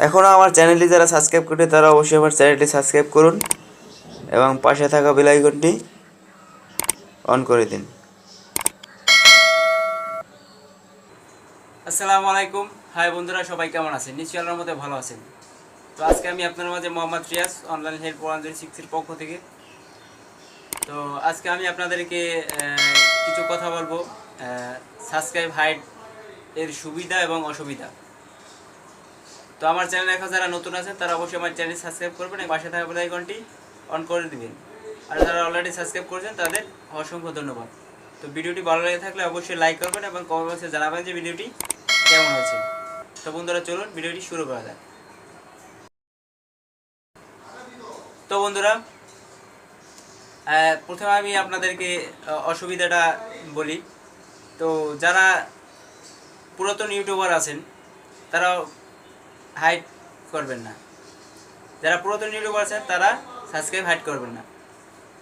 এখনও আমার চ্যানেলটি যারা সাবস্ক্রাইব করে তারা অবশ্যই আমার চ্যানেলটি সাবস্ক্রাইব করুন এবং পাশে থাকা বেল আইকনটি অন করে দিন। আসসালামু আলাইকুম। হাই বন্ধুরা, সবাই কেমন আছেন? নিশ্চয়ই আল্লাহর মধ্যে ভালো আছেন। তো আজকে আমি আপনাদের মাঝে মোহাম্মদ রিয়াজ অনলাইন হেল্প 106 এর পক্ষ থেকে। তো আজকে আমি আপনাদেরকে কিছু কথা বলবো সাবস্ক্রাইব হাইড এর সুবিধা এবং অসুবিধা। তো আমার চ্যানেলে এখন যারা নতুন আছেন তারা অবশ্যই আমার চ্যানেল সাবস্ক্রাইব করবেন এবং পাশে থাকা বেল আইকনটি অন করে দিবেন। আর যারা অলরেডি সাবস্ক্রাইব করেছেন তাদের অসংখ্য ধন্যবাদ। তো ভিডিওটি ভালো লেগে থাকলে অবশ্যই লাইক করবেন এবং কমেন্ট বক্সে জানাবেন যে ভিডিওটি কেমন হয়েছে। তো বন্ধুরা, চলুন ভিডিওটি শুরু করা যাক। তো বন্ধুরা, প্রথমে আমি আপনাদেরকে অসুবিধাটা বলি। তো যারা পুরাতন ইউটিউবার আছেন তারা হাইড করবেন না। যারা পুরাতন ইউটিউবার আছেন তারা সাবস্ক্রাইব হাইড করবেন না,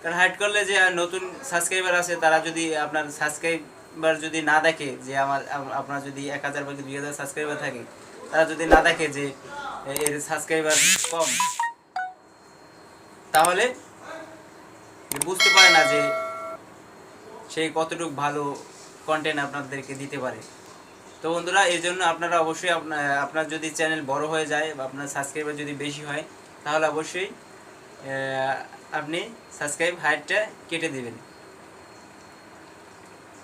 কারণ হাইড করলে যে নতুন সাবস্ক্রাইবার আছে তারা যদি আপনার সাবস্ক্রাইবার যদি না দেখে যে আপনার যদি 1000 বা 2000 সাবস্ক্রাইবার থাকে, তারা যদি না দেখে যে এর সাবস্ক্রাইবার কম, তাহলে বুঝতে পারে না যে সেই কতটুকু ভালো কন্টেন্ট আপনাদেরকে দিতে পারে। তো বন্ধুরা, এই জন্য আপনারা অবশ্যই আপনার যদি চ্যানেল বড় হয়ে যায় বা আপনার সাবস্ক্রাইবার যদি বেশি হয়, তাহলে অবশ্যই আপনি সাবস্ক্রাইব হাইডটা কেটে দিবেন।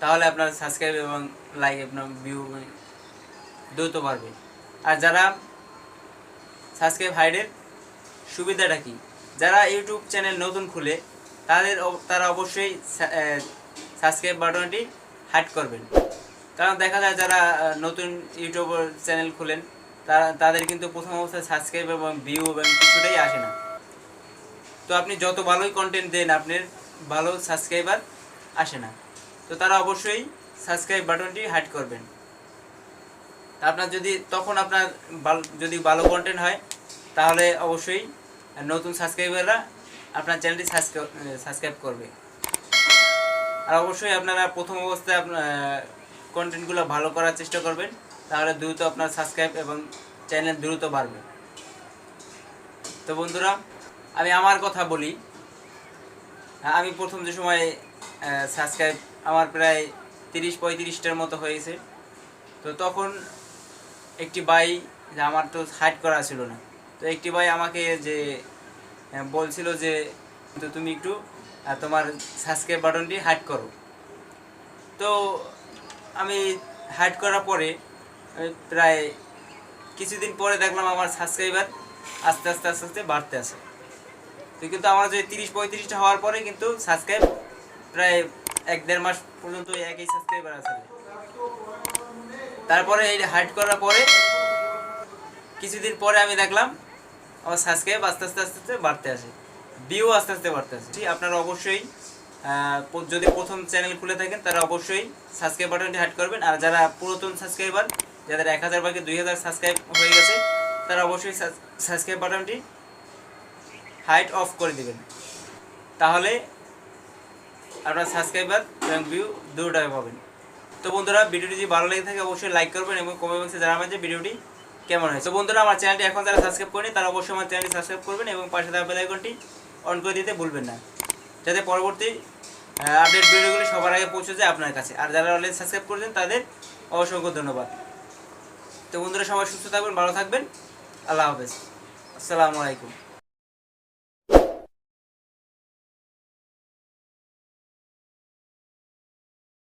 তাহলে আপনার সাবস্ক্রাইব এবং লাইক আপনার ভিউ দ্রুত বাড়বে। আর যারা সাবস্ক্রাইব হাইডের সুবিধাটা কি, যারা ইউটিউব চ্যানেল নতুন খুলে তারা অবশ্যই সাবস্ক্রাইব বাটনটি হাইড করবেন। কারণ দেখা যায় যারা নতুন ইউটিউব চ্যানেল খুলেন তাদের কিন্তু প্রথম অবস্থায় সাবস্ক্রাইব এবং ভিউ এবং কিছুটাই আসে না। তো আপনি যত ভালোই কন্টেন্ট দেন আপনার ভালো সাবস্ক্রাইবার আসে না। তো তারা অবশ্যই সাবস্ক্রাইব বাটনটি হাইড করবেন। আপনার যদি তখন আপনার যদি ভালো কন্টেন্ট হয় তাহলে অবশ্যই নতুন সাবস্ক্রাইবাররা আপনার চ্যানেলটি সাবস্ক্রাইব করবে। আর অবশ্যই আপনারা প্রথম অবস্থায় কন্টেন্টগুলো ভালো করার চেষ্টা করবেন, তাহলে দ্রুত আপনার সাবস্ক্রাইব এবং চ্যানেল দ্রুত বাড়বে। তো বন্ধুরা, আমি আমার কথা বলি। আমি প্রথম যে সময় সাবস্ক্রাইব আমার প্রায় 30-35টার মতো হয়েছে। তো তখন একটি ভাই, আমার তো হাইড করা ছিল না, তো একটি ভাই আমাকে যে বলছিল যে তুমি একটু তোমার সাবস্ক্রাইব বাটনটি হাইড করো। তো আমি হাইড করার পরে প্রায় কিছুদিন পরে দেখলাম আমার সাবস্ক্রাইবার আস্তে আস্তে আস্তে আস্তে বাড়তে আছে। তো কিন্তু আমার যে 30-35টা হওয়ার পরে কিন্তু সাবস্ক্রাইব প্রায় 1-1.5 মাস পর্যন্ত একই সাবস্ক্রাইবার আছে। তারপরে এই হাইড করার পরে কিছুদিন পরে আমি দেখলাম আমার সাবস্ক্রাইব আস্তে আস্তে আস্তে আস্তে বাড়তে আছে, ভিউ আস্তে আস্তে বাড়তে আছে। আপনারা অবশ্যই যদি প্রথম চ্যানেল খুলে থাকেন তারা অবশ্যই সাবস্ক্রাইব বাটনটি হাইড করবেন। আর যারা পুরাতন সাবস্ক্রাইবার, যাদের 1000 বা 2000 সাবস্ক্রাইব হয়ে গেছে, তারা অবশ্যই সাবস্ক্রাইব বাটনটি হাইড অফ করে দেবেন। তাহলে আপনার সাবস্ক্রাইবার এবং ভিউ দুটোই পাবেন। তো বন্ধুরা, ভিডিওটি যদি ভালো লেগে থাকে অবশ্যই লাইক করবেন এবং কমেন্ট বক্সে জানাবেন যে ভিডিওটি কেমন হয়েছে। তো বন্ধুরা, আমার চ্যানেলটি এখন যারা সাবস্ক্রাইব করেনি তারা অবশ্যই আমার চ্যানেলটি সাবস্ক্রাইব করবেন এবং পাশে থাকা বেল আইকনটি অন করে দিতে ভুলবেন না, যাতে পরবর্তী আপডেট ভিডিওগুলি সবার আগে পৌঁছে যায় আপনার কাছে। আর যারা অলরেডি সাবস্ক্রাইব করেছেন তাদের অসংখ্য ধন্যবাদ। তো বন্ধুরা, সবাই সুস্থ থাকবেন, ভালো থাকবেন। আল্লাহ হাফেজ। আসসালামু আলাইকুম।